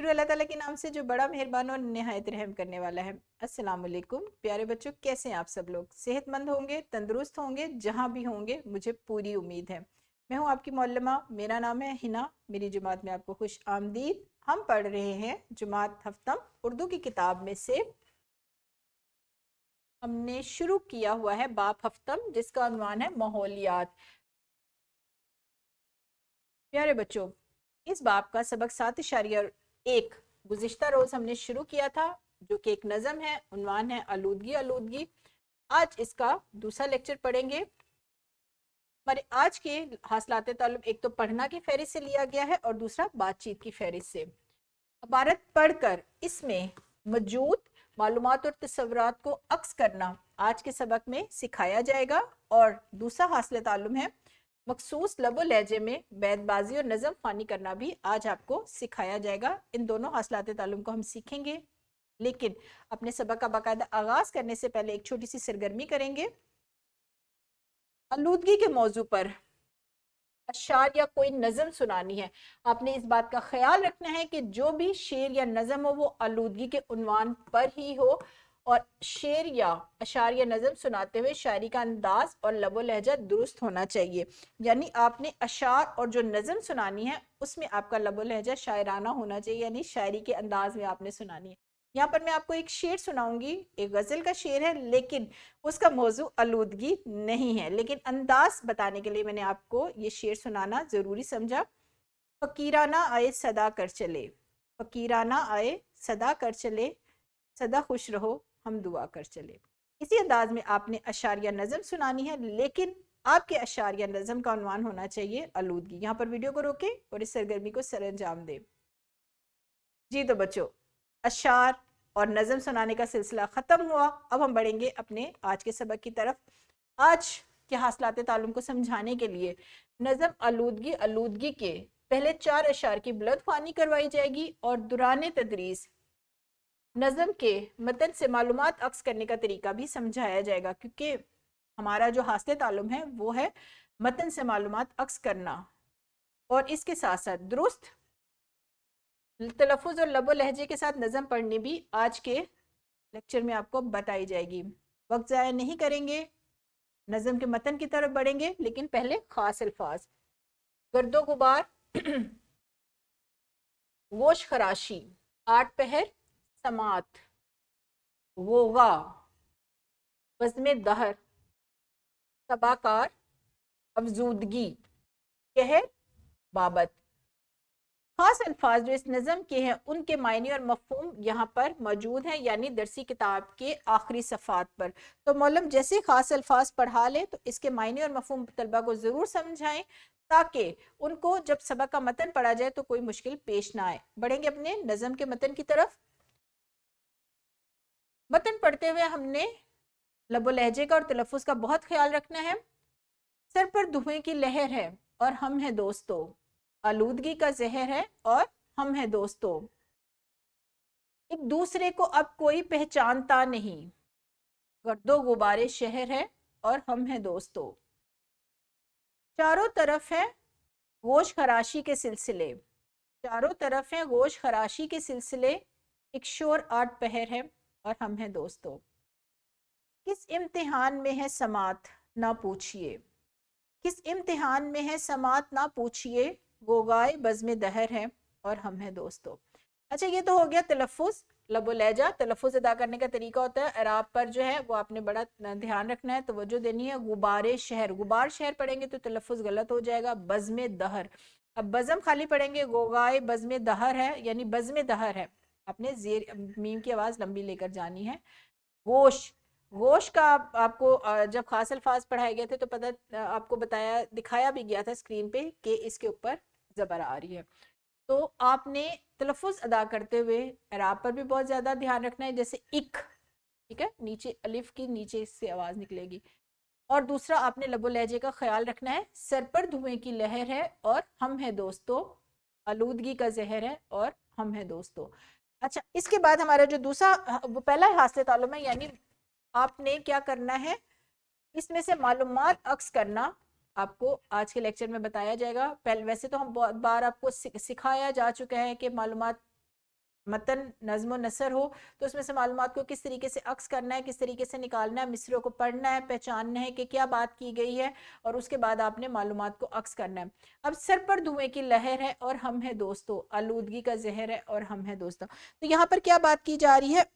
शुरू अल्लाह ताला के नाम से जो बड़ा मेहरबान और निहायत रहम करने वाला है। अस्सलाम वालेकुम प्यारे बच्चों, कैसे हैं आप सब लोग? सेहतमंद होंगे, तंदुरुस्त होंगे, जहां भी होंगे मुझे पूरी उम्मीद है। मैं हूं आपकी मौलमा, मेरा नाम है हिना। मेरी जमात में आपको खुश आमदीद। हम पढ़ रहे हैं जमात हफ्तम उर्दू की किताब में से। हमने शुरू किया हुआ है बाप हफ्तम, जिसका उन्वान है माहौलियात। प्यारे बच्चों, इस बाप का सबक 7.1 गुज़िश्ता रोज हमने शुरू किया था, जो कि एक नज़म है। उन्वान है आलूदगी आलूदगी। आज इसका दूसरा लेक्चर पढ़ेंगे। हमारे आज के हासिलात ताल्लुम एक तो पढ़ना की फहरिस्त से लिया गया है और दूसरा बातचीत की फहरिस्त से। इबारत पढ़कर इसमें मौजूद मालूमात और तस्वुरात को अक्स करना आज के सबक में सिखाया जाएगा। और दूसरा हासिल ताल्लुम है मखसूस लबो लहजे में बैतबाजी और नज़म ख़वानी करना भी आज आपको सिखाया जाएगा। इन दोनों हासिलात ताल्लुम को हम सीखेंगे, लेकिन अपने सबक का बाकायदा आगाज करने से पहले एक छोटी सी सरगर्मी करेंगे। आलूदगी के मौजू पर अशार या कोई नज़म सुनानी है। आपने इस बात का ख्याल रखना है कि जो भी शेर या नज़म हो वो आलूदगी के उन्वान पर ही हो, और शेर या अशार या नज़म सुनाते हुए शायरी का अंदाज और लबो लहजा दुरुस्त होना चाहिए। यानी आपने अशार और जो नज़म सुनानी है उसमें आपका लबो लहजा शायराना होना चाहिए, यानी शायरी के अंदाज में आपने सुनानी है। यहाँ पर मैं आपको एक शेर सुनाऊंगी, एक गज़ल का शेर है, लेकिन उसका मौजू आलूदगी नहीं है, लेकिन अंदाज बताने के लिए मैंने आपको ये शेर सुनाना ज़रूरी समझा। फ़कीराना आए सदा कर चले, फ़कीराना आए सदा कर चले, सदा खुश रहो हम दुआ कर चले। इसी अंदाज में आपने अशारिया नज़म सुनानी है, लेकिन आपके अशारिया नज़म का उन्वान होना चाहिए आलूदगी। यहाँ पर वीडियो को रोके और इस सरगर्मी को सर अंजाम दे। जी तो बच्चों, अशार और नज़म सुनाने का सिलसिला ख़त्म हुआ। अब हम बढ़ेंगे अपने आज के सबक की तरफ। आज के हासिलात ताल्लुम को समझाने के लिए नज़म आलूदगी आलूदगी के पहले 4 अशार की बुलंद ख़वानी करवाई जाएगी और दुराने तदरीस नज़म के मतन से मालूमात अक्स करने का तरीका भी समझाया जाएगा, क्योंकि हमारा जो हासिल ताल्लुम है वो है मतन से मालूमात अक्स करना, और इसके साथ साथ दुरुस्त तलफ़ुज़ और लबो लहजे के साथ नज़म पढ़नी भी आज के लेक्चर में आपको बताई जाएगी। वक्त ज़ाया नहीं करेंगे, नज़म के मतन की तरफ बढ़ेंगे, लेकिन पहले ख़ास अल्फाज। गर्दो गुबार, गोश खराशी, आठ पहर, समात, गोगा, बज़्म दहर, तबाकार, अफजूदगी, कहर, बाबत। खास अल्फाज जो इस नज़म के हैं उनके मायने और मफहूम यहाँ पर मौजूद हैं, यानी दरसी किताब के आखिरी सफ़ात पर। तो मौलम जैसे खास अल्फाज पढ़ा ले तो इसके मायने और मफहूम तलबा को ज़रूर समझाएं, ताकि उनको जब सबक का मतन पढ़ा जाए तो कोई मुश्किल पेश ना आए। बढ़ेंगे अपने नज़म के मतन की तरफ। मतन पढ़ते हुए हमने लबो लहजे का और तलफ़ुज़ का बहुत ख्याल रखना है। सर पर धुएं की लहर है और हम हैं दोस्तों, आलूदगी का जहर है और हम हैं दोस्तों, एक दूसरे को अब कोई पहचानता नहीं, गर्दो गुबारे शहर है और हम हैं दोस्तों, चारों तरफ है गोश खराशी के सिलसिले, चारों तरफ है गोश खराशी के सिलसिले, एक शोर आठ पहर है और हम हैं दोस्तों, किस इम्तिहान में है समात ना पूछिए, किस इम्तिहान में है समात ना पूछिए, गोगाए बज़्म दहर है और हम हैं दोस्तों। अच्छा, ये तो हो गया तलफ़ुज़ लबो लहजा। तलफ़ुज़ अदा करने का तरीका होता है, अराब पर जो है वो आपने बड़ा ध्यान रखना है, तवज्जो देनी है। गुबारे शहर, गुबार शहर पढ़ेंगे तो तलफ़ुज़ गलत हो जाएगा। बज़्म दहर, अब बज़म खाली पढ़ेंगे, गोगाए बज़्म दहर है, यानी बज़्म दहर है, आपने जेर मीम की आवाज़ लंबी लेकर जानी है। गोश, गोश का आपको जब खास अल्फाज पढ़ाए गए थे तो आपको बताया दिखाया भी गया था स्क्रीन पे कि इसके ऊपर ज़बर आ रही है। तो आपने तलफ़ुज़ अदा करते हुए एराब पर भी बहुत ज़्यादा ध्यान रखना है, जैसे इक, ठीक है, नीचे अलिफ की नीचे इससे आवाज़ निकलेगी। और दूसरा आपने लबो लहजे का ख्याल रखना है, सर पर धुएं की लहर है और हम हैं दोस्तों, आलूदगी का जहर है और हम हैं दोस्तों। अच्छा, इसके बाद हमारा जो दूसरा वो पहला हासिल ताल्लुम है, यानी आपने क्या करना है, इसमें से मालूमात अक्स करना आपको आज के लेक्चर में बताया जाएगा। पहले वैसे तो हम बहुत बार आपको सिखाया जा चुका है कि मालूमात मतन नज़्म नसर हो तो उसमें से मालूमात को किस तरीके से अक्स करना है, किस तरीके से निकालना है, मिसरों को पढ़ना है, पहचानना है कि क्या बात की गई है, और उसके बाद आपने मालूमात को अक्स करना है। अब सर पर धुएं की लहर है और हम है दोस्तों, आलूदगी का जहर है और हम है दोस्तों। तो यहाँ पर क्या बात की जा रही है?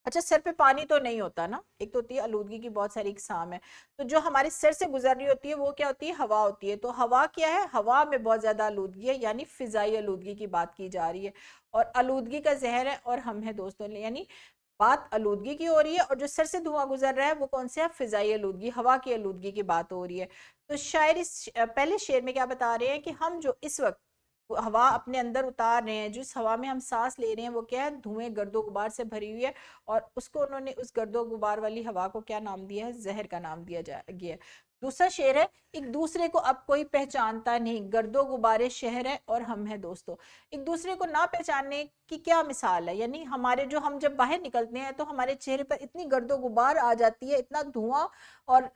अच्छा, सर पे पानी तो नहीं होता ना, एक तो होती है आलूदगी की बहुत सारी इकसाम है। तो जो हमारे सर से गुजर रही होती है वो क्या होती है? हवा होती है। तो हवा क्या है? हवा में बहुत ज्यादा आलूदगी है, यानी फिजाई आलूदगी की बात की जा रही है। और आलूदगी का जहर है और हम है दोस्तों, यानी बात आलूदगी की हो रही है, और जो सर से धुआं गुजर रहा है वो कौन सा है? फिजाई आलूदगी, हवा की आलूदगी की बात हो रही है। तो शायर इस पहले शेर में क्या बता रहे हैं कि हम जो इस वक्त हवा अपने अंदर उतार रहे हैं, जिस हवा में हम सांस ले रहे हैं वो क्या है? धुएं, गर्दो गुबार से भरी हुई है। और उसको उन्होंने, उस गर्दो गुबार वाली हवा को क्या नाम दिया है? जहर का नाम दिया गया है। दूसरा शेर है, एक दूसरे को अब कोई पहचानता नहीं, गर्दो गुबारे शहर है और हम है दोस्तों। एक दूसरे को ना पहचानने की क्या मिसाल है? यानी हमारे जो, हम जब बाहर निकलते हैं तो हमारे चेहरे पर इतनी गर्दो गुबार आ जाती है, इतना धुआं, और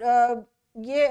ये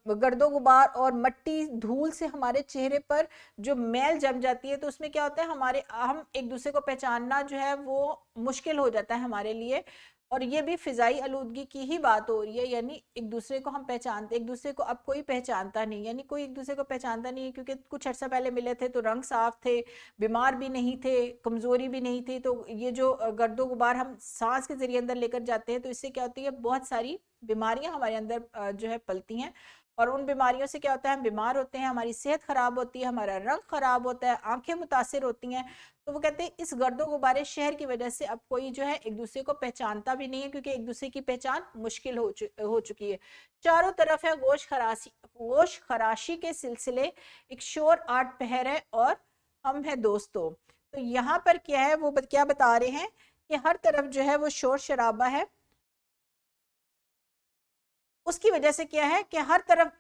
गर्दो गुबार और मट्टी धूल से हमारे चेहरे पर जो मैल जम जाती है, तो उसमें क्या होता है, हमारे, हम एक दूसरे को पहचानना जो है वो मुश्किल हो जाता है हमारे लिए। और ये भी फिजाई आलूदगी की ही बात हो रही है, यानी एक दूसरे को हम पहचानते, एक दूसरे को अब कोई पहचानता नहीं, यानी कोई एक दूसरे को पहचानता नहीं है, क्योंकि कुछ अर्सा पहले मिले थे तो रंग साफ थे, बीमार भी नहीं थे, कमजोरी भी नहीं थी। तो ये जो गर्दो गुबार हम सांस के जरिए अंदर लेकर जाते हैं, तो इससे क्या होती है? बहुत सारी बीमारियां हमारे अंदर जो है पलती हैं। और उन बीमारियों से क्या होता है? हम बीमार होते हैं, हमारी सेहत खराब होती है, हमारा रंग खराब होता है, आंखें मुतासिर होती हैं। तो वो कहते हैं इस गर्दो गुबारे शहर की वजह से अब कोई जो है एक दूसरे को पहचानता भी नहीं है, क्योंकि एक दूसरे की पहचान मुश्किल हो चुकी है। चारों तरफ है गोश खराशी के सिलसिले, एक शोर आठ पहर है और हम है दोस्तों। तो यहाँ पर क्या है, वो क्या बता रहे हैं कि हर तरफ जो है वो शोर शराबा है। उसकी वजह से क्या है कि हर तरफ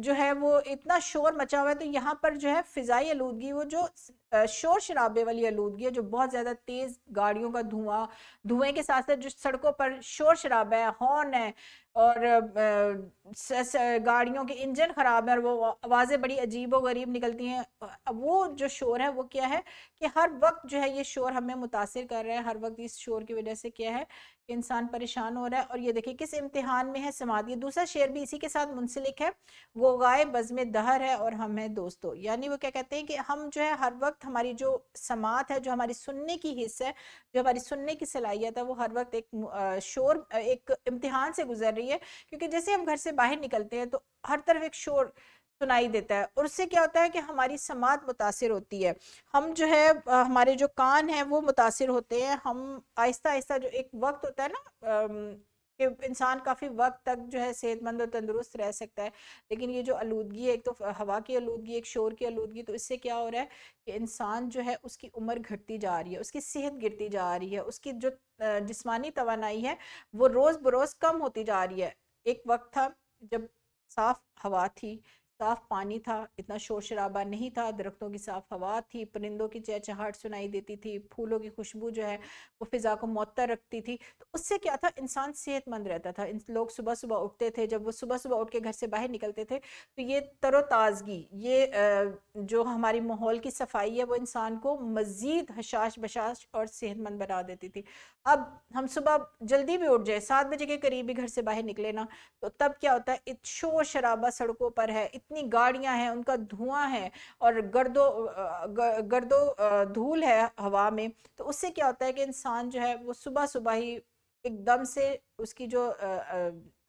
जो है वो इतना शोर मचा हुआ है। तो यहाँ पर जो है फिजाई आलूदगी, वो जो शोर शराबे वाली आलूदगी है, जो बहुत ज्यादा तेज गाड़ियों का धुआं, धुएं के साथ साथ जो सड़कों पर शोर शराबा है, हॉर्न है, और गाड़ियों के इंजन खराब है और वो आवाजें बड़ी अजीब व गरीब निकलती हैं। अब वो जो शोर है वो क्या है कि हर वक्त जो है ये शोर हमें मुतासिर कर रहा है। हर वक्त इस शोर की वजह से क्या है, इंसान परेशान हो रहा है। और ये देखिए किस इम्तिहान में है समात। ये दूसरा शेर भी इसी के साथ मुंसलिक है, वो गाय बज़्म दहर है और हम है दोस्तों। यानी वो क्या कहते हैं कि हम जो है हर वक्त, हमारी जो समात है, जो हमारी सुनने की हिस्सा है, जो हमारी सुनने की सलाहियत है, वो हर वक्त एक शोर, एक इम्तिहान से गुजर रही है। क्योंकि जैसे हम घर से बाहर निकलते हैं तो हर तरफ एक शोर सुनाई देता है, और उससे क्या होता है कि हमारी समात मुतासिर होती है। हम जो है हमारे जो कान हैं वो मुतासिर होते हैं। हम आहिस्ता आहिस्ता, जो एक वक्त होता है ना कि इंसान काफ़ी वक्त तक जो है सेहतमंद और तंदुरुस्त रह सकता है, लेकिन ये जो आलूदगी है, एक तो हवा की आलूदगी, एक शोर की आलूदगी, तो इससे क्या हो रहा है कि इंसान जो है उसकी उम्र घटती जा रही है, उसकी सेहत गिरती जा रही है, उसकी जो जिस्मानी तवानाई है वो रोज़ बरोज़ कम होती जा रही है। एक वक्त था जब साफ हवा थी, साफ पानी था, इतना शोर शराबा नहीं था, दरख्तों की साफ हवा थी, परिंदों की चहचहाहट सुनाई देती थी, फूलों की खुशबू जो है वो फिजा को मुअत्तर रखती थी। तो उससे क्या था, इंसान सेहतमंद रहता था। लोग सुबह सुबह उठते थे, जब वो सुबह सुबह उठ के घर से बाहर निकलते थे तो ये तरोताजगी, ये जो हमारी माहौल की सफाई है, वो इंसान को मजीद हशाश बशाश और सेहतमंद बना देती थी। अब हम सुबह जल्दी भी उठ जाए, 7 बजे के करीब ही घर से बाहर निकले ना, तो तब क्या होता है, शोर शराबा सड़कों पर है, इतनी गाड़ियां हैं, उनका धुआं है, और गर्दो धूल है हवा में। तो उससे क्या होता है कि इंसान जो है वो सुबह सुबह ही एकदम से उसकी जो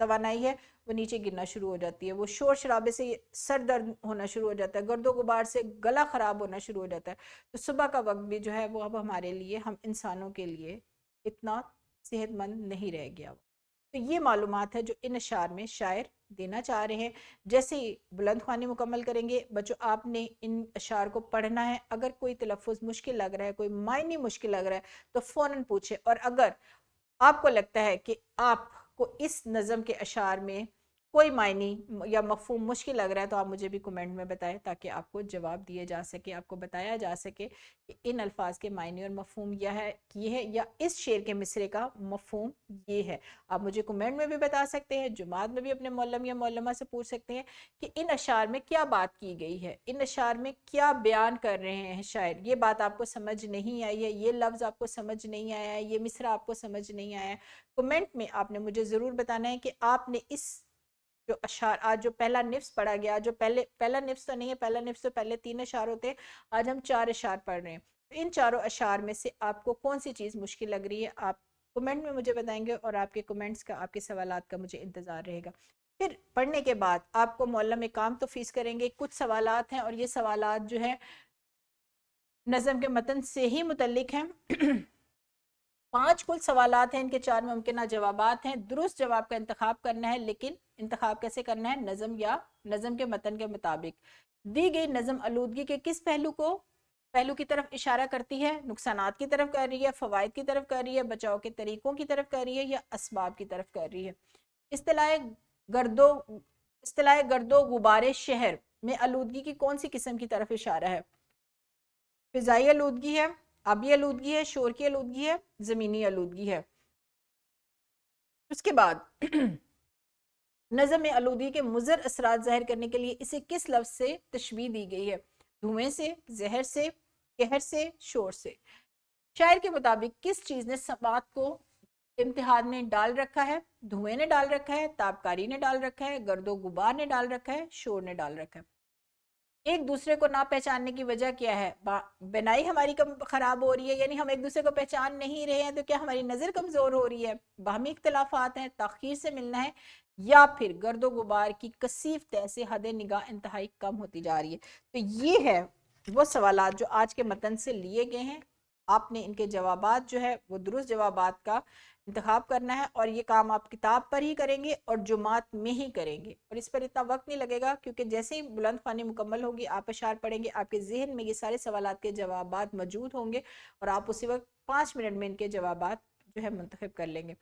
तवानाई है वो नीचे गिरना शुरू हो जाती है। वो शोर शराबे से सर दर्द होना शुरू हो जाता है, गर्दो गुबार से गला खराब होना शुरू हो जाता है। तो सुबह का वक्त भी जो है वो अब हमारे लिए, हम इंसानों के लिए इतना सेहतमंद नहीं रह गया। तो ये मालूमात है जो इन अशार में शायर देना चाह रहे हैं। जैसे ही बुलंद ख्वानी मुकम्मल करेंगे बच्चों, आपने इन अशार को पढ़ना है। अगर कोई तलफ़ुज़ मुश्किल लग रहा है, कोई मायने मुश्किल लग रहा है, तो फ़ौरन पूछे। और अगर आपको लगता है कि आपको इस नज़म के अशार में कोई मायनी या मफहूम मुश्किल लग रहा है तो आप मुझे भी कमेंट में बताएं, ताकि आपको जवाब दिए जा सके, आपको बताया जा सके कि इन अल्फाज के मायने और मफहूम यह है, ये है, या इस शेर के मिसरे का मफहूम ये है। आप मुझे कमेंट में भी बता सकते हैं, जुमात में भी अपने मौलम या मौलमा से पूछ सकते हैं कि इन अशार में क्या बात की गई है, इन अशार में क्या बयान कर रहे हैं शायर, ये बात आपको समझ नहीं आई है, ये लफ्ज़ आपको समझ नहीं आया है, ये मिसरा आपको समझ नहीं आया है। कमेंट में आपने मुझे ज़रूर बताना है कि आपने इस जो अशार, आज जो पहला निफ्स पढ़ा गया, जो पहला निफ्स तो नहीं है, पहला निफ्स तो पहले 3 अशार होते हैं, आज हम 4 अशार पढ़ रहे हैं। तो इन चारों अशार में से आपको कौन सी चीज़ मुश्किल लग रही है, आप कमेंट में मुझे बताएंगे, और आपके कमेंट्स का, आपके सवालात का मुझे इंतज़ार रहेगा। फिर पढ़ने के बाद आपको मौला में काम तो फीस करेंगे, कुछ सवालात हैं और ये सवालात जो है नज़म के मतन से ही मुतल्लिक हैं। 5 कुल सवालात हैं, इनके 4 मुमकिन जवाबात हैं, दुरुस्त जवाब का इंतखाब करना है, लेकिन इंतखाब कैसे करना है, नज़म या नज़म के मतन के मुताबिक। दी गई नज़म आलूदगी के किस पहलू की तरफ इशारा करती है, नुकसानात की तरफ कर रही है, फ़वाइद की तरफ कर रही है, बचाव के तरीकों की तरफ कर रही है, या असबाब की तरफ कर रही है। इस्तिलाह गर्दो इस्तिलाह गर्दो गुबारे शहर में आलूदगी की कौन सी किस्म की तरफ इशारा है, फिजाई आलूदगी है, आबी आलूदगी है, शोर की आलूदगी है, ज़मीनी आलूदगी है। उसके बाद नज़म में आलूदगी के मुज़र असरात ज़ाहिर करने के लिए इसे किस लफ्ज़ से तशबीह दी गई है, धुएं से, जहर से, कहर से, शोर से। शायर के मुताबिक किस चीज़ ने समात को इम्तिहान में डाल रखा है, धुएं ने डाल रखा है, ताबकारी ने डाल रखा है, गर्दो गुबार ने डाल रखा है, शोर ने डाल रखा है। एक दूसरे को ना पहचानने की वजह क्या है, बनाई हमारी कम खराब हो रही है, यानी हम एक दूसरे को पहचान नहीं रहे हैं, तो क्या हमारी नज़र कमज़ोर हो रही है, बाहमी इख्तलाफात हैं, ताख़ीर से मिलना है, या फिर गर्दो गुबार की कसीफ तय से हद निगाह इंतहाई कम होती जा रही है। तो ये है वो सवालात जो आज के मतन से लिए गए हैं। आपने इनके जवाबात जो है वो दुरुस्त जवाबात का इंतखाब करना है, और ये काम आप किताब पर ही करेंगे और जुमात में ही करेंगे, और इस पर इतना वक्त नहीं लगेगा, क्योंकि जैसे ही बुलंद ख़वानी मुकम्मल होगी, आप अशार पढ़ेंगे, आपके जहन में ये सारे सवालात के जवाबात मौजूद होंगे, और आप उसी वक्त 5 मिनट में इनके जवाबात जो है मुंतखब कर लेंगे।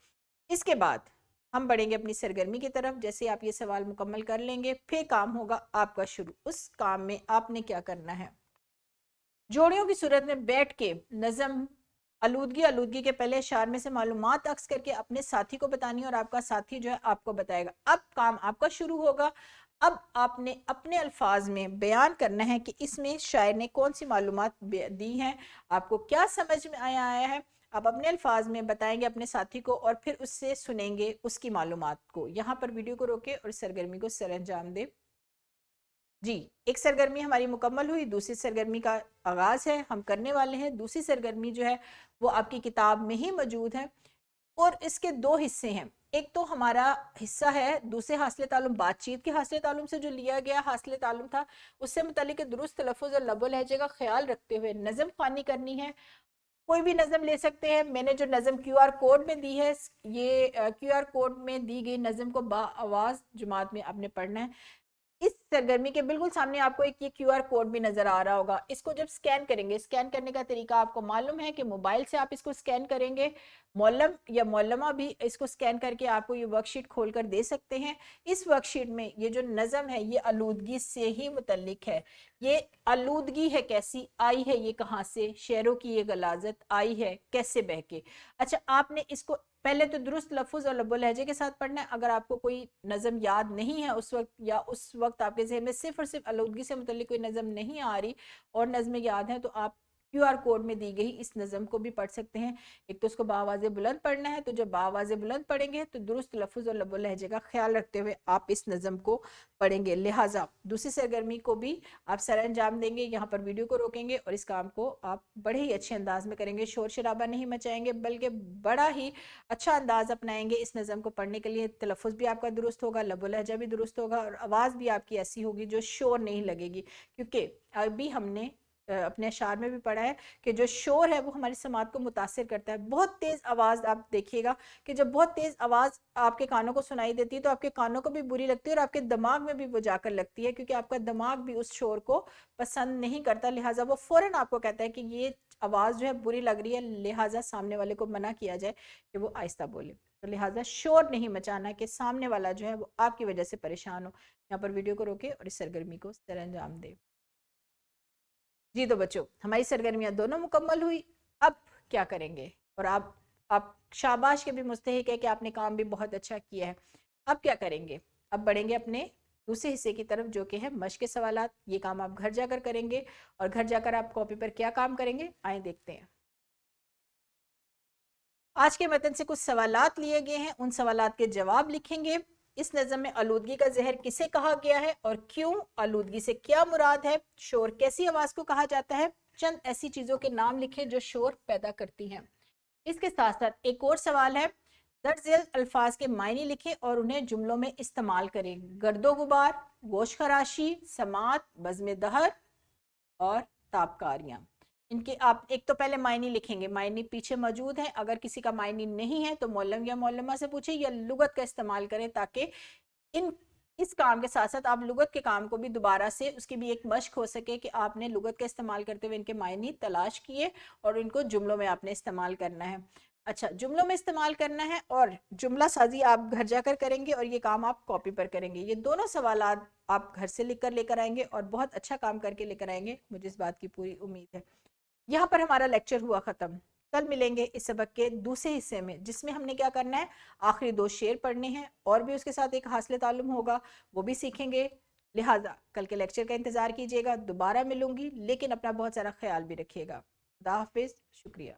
इसके बाद हम बढ़ेंगे अपनी सरगर्मी की तरफ। जैसे आप ये सवाल मुकम्मल कर लेंगे, फिर काम होगा आपका शुरू। उस काम में आपने क्या करना है, जोड़ियों की सूरत में बैठ के नज़म आलूदगी के पहले अशार में से मालूमात अक्स करके अपने साथी को बतानी है, और आपका साथी जो है आपको बताएगा। अब काम आपका शुरू होगा। अब आपने अपने अल्फाज में बयान करना है कि इसमें शायर ने कौन सी मालूमात दी हैं, आपको क्या समझ में आया है। आप अपने अल्फाज में बताएंगे अपने साथी को, और फिर उससे सुनेंगे उसकी मालूमात को। यहाँ पर वीडियो को रोके और सरगर्मी को सरअंजाम दे। जी, एक सरगर्मी हमारी मुकम्मल हुई, दूसरी सरगर्मी का आगाज़ है, हम करने वाले हैं। दूसरी सरगर्मी जो है वो आपकी किताब में ही मौजूद है, और इसके 2 हिस्से हैं। एक तो हमारा हिस्सा है दूसरे हासिल तालुम, बातचीत के हासिल तालुम से जो लिया गया हासिल तालुम था, उससे मुतालिक दुरुस्त तलफ़ुज़ और लबो लहजे का ख्याल रखते हुए नज़म ख़वानी करनी है। कोई भी नज़म ले सकते हैं। मैंने जो नज़म QR कोड में दी है, ये QR कोड में दी गई नज़म को बा आवाज़ जुमात में आपने पढ़ना है। इस सरगर्मी के बिल्कुल सामने आपको एक ये QR कोड भी नजर आ रहा होगा। इसको जब स्कैन करेंगे, स्कैन करने का तरीका आपको मालूम है कि मोबाइल से आप इसको स्कैन करेंगे, मौलम या मौलमा भी इसको स्कैन करके आपको ये वर्कशीट खोल कर दे सकते हैं। इस वर्कशीट में ये जो नज़म है ये आलूदगी से ही मुतल्लिक है। ये आलूदगी है कैसी आई है, ये कहाँ से, शेरों की ये गलाजत आई है कैसे बह के। अच्छा, आपने इसको पहले तो दुरुस्त लफ्ज़ और लब्बो लहजे के साथ पढ़ना है। अगर आपको कोई नज़म याद नहीं है उस वक्त, या उस वक्त आपके जहन में सिर्फ और सिर्फ आलूदगी से मुतल्लिक कोई नज़म नहीं आ रही और नज़में याद हैं, तो आप QR कोड में दी गई इस नज़म को भी पढ़ सकते हैं। एक तो उसको बावाज़े बुलंद पढ़ना है, तो जब बावाज़े बुलंद पढ़ेंगे तो दुरुस्त लफ्ज़ और लब्बो लहजे का ख्याल रखते हुए आप इस नज़म को पढ़ेंगे। लिहाजा दूसरी सरगर्मी को भी आप सर अंजाम देंगे। यहाँ पर वीडियो को रोकेंगे और इस काम को आप बड़े ही अच्छे अंदाज में करेंगे, शोर शराबा नहीं मचाएंगे, बल्कि बड़ा ही अच्छा अंदाज अपनाएंगे इस नज़म को पढ़ने के लिए। तलफ़ुज़ भी आपका दुरुस्त होगा, लबो लहजा भी दुरुस्त होगा, और आवाज़ भी आपकी ऐसी होगी जो शोर नहीं लगेगी। क्योंकि अभी हमने अपने अशार में भी पढ़ा है कि जो शोर है वो हमारी समात को मुतासिर करता है। बहुत तेज़ आवाज़, आप देखिएगा कि जब बहुत तेज़ आवाज़ आपके कानों को सुनाई देती है तो आपके कानों को भी बुरी लगती है, और आपके दिमाग में भी वो जाकर लगती है, क्योंकि आपका दिमाग भी उस शोर को पसंद नहीं करता। लिहाजा वो फ़ौरन आपको कहता है कि ये आवाज़ जो है बुरी लग रही है, लिहाजा सामने वाले को मना किया जाए कि वो आहिस्ता बोले। तो लिहाजा शोर नहीं मचाना कि सामने वाला जो है वो आपकी वजह से परेशान हो। यहाँ पर वीडियो को रोके और इस सरगर्मी को सर अंजाम दे। जी तो बच्चों, हमारी सरगर्मियां दोनों मुकम्मल हुई। अब क्या करेंगे? और आप शाबाश के भी मुस्तहिक है कि आपने काम भी बहुत अच्छा किया है। अब क्या करेंगे? अब बढ़ेंगे अपने दूसरे हिस्से की तरफ, जो कि है मश्क के सवालात। ये काम आप घर जाकर करेंगे और घर जाकर आप कॉपी पर क्या काम करेंगे, आए देखते हैं। आज के मतन से कुछ सवालात लिए गए हैं, उन सवालात के जवाब लिखेंगे। इस नज़म में आलूदगी का जहर किसे कहा गया है और क्यों? आलूदगी से क्या मुराद है? शोर कैसी आवाज को कहा जाता है? चंद ऐसी चीजों के नाम लिखें जो शोर पैदा करती हैं। इसके साथ साथ एक और सवाल है, दर्ज झेल अल्फाज के मायने लिखें और उन्हें जुमलों में इस्तेमाल करें। गर्दो गुबार, गोश खराशी, समात, बज़्म दहर और ताबकारियां। इनके आप एक तो पहले मायने लिखेंगे, मायने पीछे मौजूद हैं। अगर किसी का मायने नहीं है तो मौलम या मौलमा से पूछे या लुगत का इस्तेमाल करें, ताकि इन इस काम के साथ साथ आप लुगत के काम को भी दोबारा से उसकी भी एक मश्क हो सके कि आपने लुगत का इस्तेमाल करते हुए इनके मायने तलाश किए और इनको जुमलों में आपने इस्तेमाल करना है। अच्छा, जुमलों में इस्तेमाल करना है और जुमला साजी आप घर जाकर करेंगे और ये काम आप कॉपी पर करेंगे। ये दोनों सवाल आप घर से लिख कर लेकर आएंगे और बहुत अच्छा काम करके लेकर आएंगे, मुझे इस बात की पूरी उम्मीद है। यहाँ पर हमारा लेक्चर हुआ ख़त्म। कल मिलेंगे इस सबक के दूसरे हिस्से में, जिसमें हमने क्या करना है, आखिरी 2 शेर पढ़ने हैं और भी उसके साथ एक हासिल ताल्लुम होगा, वो भी सीखेंगे। लिहाजा कल के लेक्चर का इंतज़ार कीजिएगा। दोबारा मिलूंगी, लेकिन अपना बहुत सारा ख्याल भी रखिएगा। खुदा हाफिज़, शुक्रिया।